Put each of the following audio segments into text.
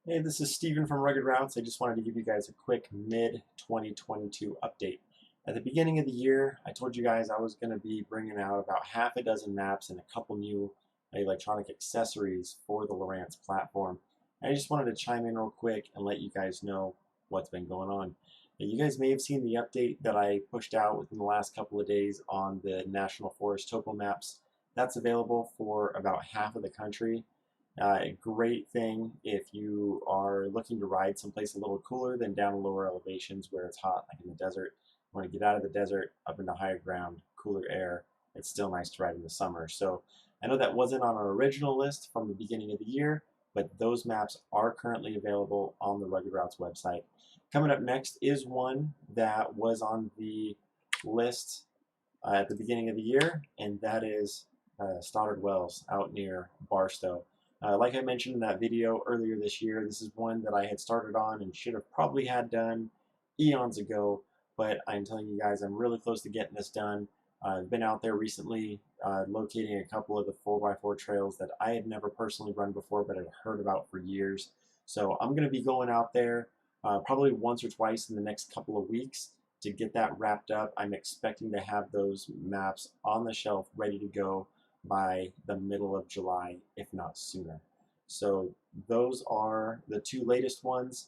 Hey, this is Steven from Rugged Routes. I just wanted to give you guys a quick mid-2022 update. At the beginning of the year, I told you guys I was going to be bringing out about half a dozen maps and a couple new electronic accessories for the Lowrance platform. I just wanted to chime in real quick and let you guys know what's been going on. You guys may have seen the update that I pushed out within the last couple of days on the National Forest topo maps. That's available for about half of the country. A great thing if you are looking to ride someplace a little cooler than down lower elevations where it's hot, like in the desert. You want to get out of the desert, up into higher ground, cooler air. It's still nice to ride in the summer. So I know that wasn't on our original list from the beginning of the year, but those maps are currently available on the Rugged Routes website. Coming up next is one that was on the list at the beginning of the year, and that is Stoddard Wells out near Barstow. Like I mentioned in that video earlier this year, this is one that I had started on and should have probably had done eons ago, but I'm telling you guys I'm really close to getting this done. I've been out there recently locating a couple of the 4x4 trails that I had never personally run before but had heard about for years. So I'm going to be going out there probably once or twice in the next couple of weeks to get that wrapped up. I'm expecting to have those maps on the shelf ready to go by the middle of July, if not sooner. So those are the two latest ones.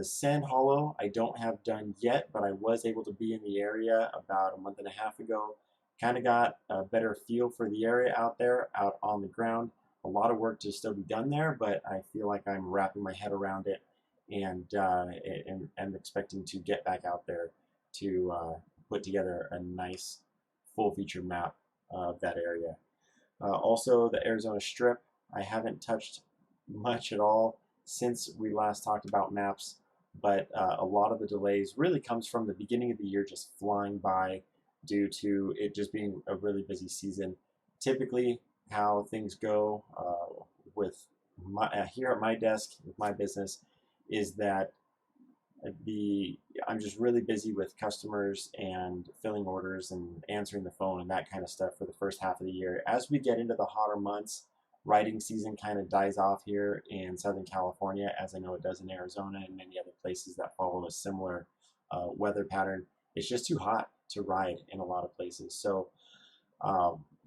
Sand Hollow, I don't have done yet, but I was able to be in the area about a month and a half ago. Kind of got a better feel for the area out there, out on the ground. A lot of work to still be done there, but I feel like I'm wrapping my head around it and expecting to get back out there to put together a nice full feature map of that area. Also, the Arizona Strip, I haven't touched much at all since we last talked about maps, but a lot of the delays really comes from the beginning of the year just flying by due to it just being a really busy season. Typically, how things go with here at my desk with my business is that I'm just really busy with customers and filling orders and answering the phone and that kind of stuff for the first half of the year. As we get into the hotter months, riding season kind of dies off here in Southern California, as I know it does in Arizona and many other places that follow a similar weather pattern. It's just too hot to ride in a lot of places. So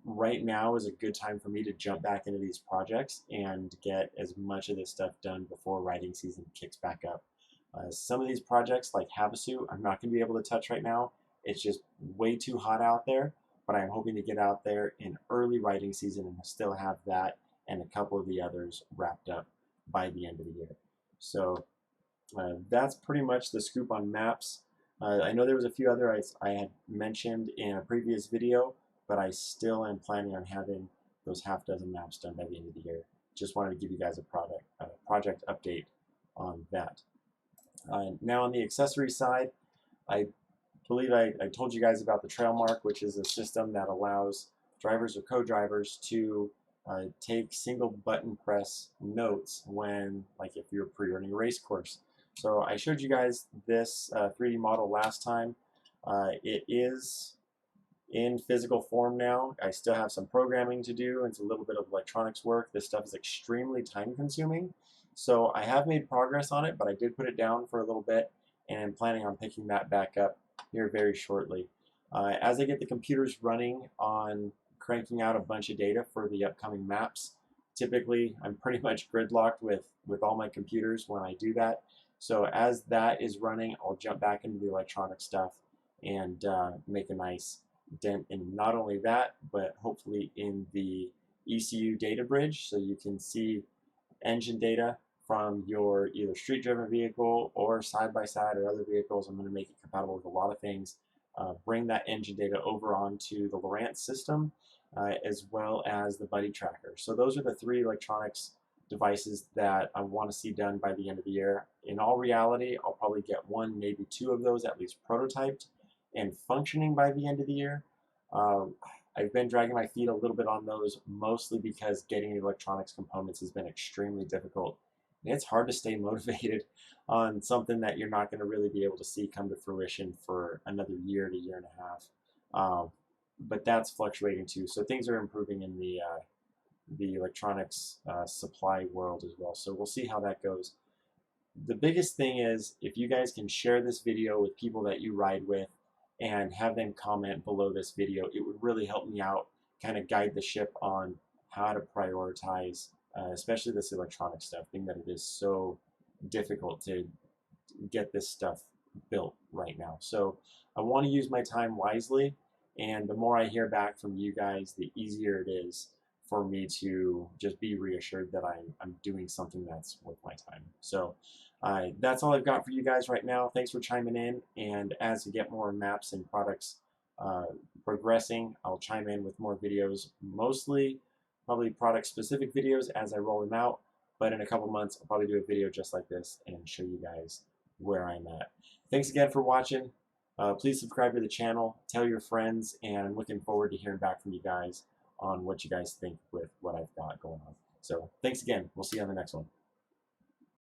right now is a good time for me to jump back into these projects and get as much of this stuff done before riding season kicks back up. Some of these projects, like Havasu, I'm not going to be able to touch right now. It's just way too hot out there, but I'm hoping to get out there in early riding season and still have that and a couple of the others wrapped up by the end of the year. So that's pretty much the scoop on maps. I know there was a few other I had mentioned in a previous video, but I still am planning on having those half dozen maps done by the end of the year. Just wanted to give you guys a project update on that. Now on the accessory side, I believe I told you guys about the Trailmark, which is a system that allows drivers or co-drivers to take single button press notes when, like if you're pre-running a race course. So I showed you guys this 3D model last time. It is in physical form now. I still have some programming to do and it's a little bit of electronics work. This stuff is extremely time consuming. So I have made progress on it, but I did put it down for a little bit and I'm planning on picking that back up here very shortly. As I get the computers running on cranking out a bunch of data for the upcoming maps, typically I'm pretty much gridlocked with all my computers when I do that. So as that is running, I'll jump back into the electronic stuff and make a nice dent in not only that, but hopefully in the ECU data bridge so you can see engine data from your either street driven vehicle or side by side or other vehicles. I'm going to make it compatible with a lot of things. Bring that engine data over onto the Lowrance system as well as the buddy tracker. So those are the three electronics devices that I want to see done by the end of the year. In all reality, I'll probably get one, maybe two of those at least prototyped and functioning by the end of the year. I've been dragging my feet a little bit on those, mostly because getting electronics components has been extremely difficult. And it's hard to stay motivated on something that you're not going to really be able to see come to fruition for another year to year and a half. But that's fluctuating too. So things are improving in the electronics supply world as well. So we'll see how that goes. the biggest thing is if you guys can share this video with people that you ride with and have them comment below this video, it would really help me out, kind of guide the ship on how to prioritize, especially this electronic stuff, being that it is so difficult to get this stuff built right now. So I want to use my time wisely, and the more I hear back from you guys, the easier it is for me to just be reassured that I'm doing something that's worth my time. So that's all I've got for you guys right now. Thanks for chiming in, and as we get more maps and products uh, progressing, I'll chime in with more videos, mostly probably product-specific videos as I roll them out, but in a couple months, I'll probably do a video just like this and show you guys where I'm at. Thanks again for watching. Please subscribe to the channel, tell your friends, and I'm looking forward to hearing back from you guys on what you guys think with what I've got going on. So thanks again. We'll see you on the next one.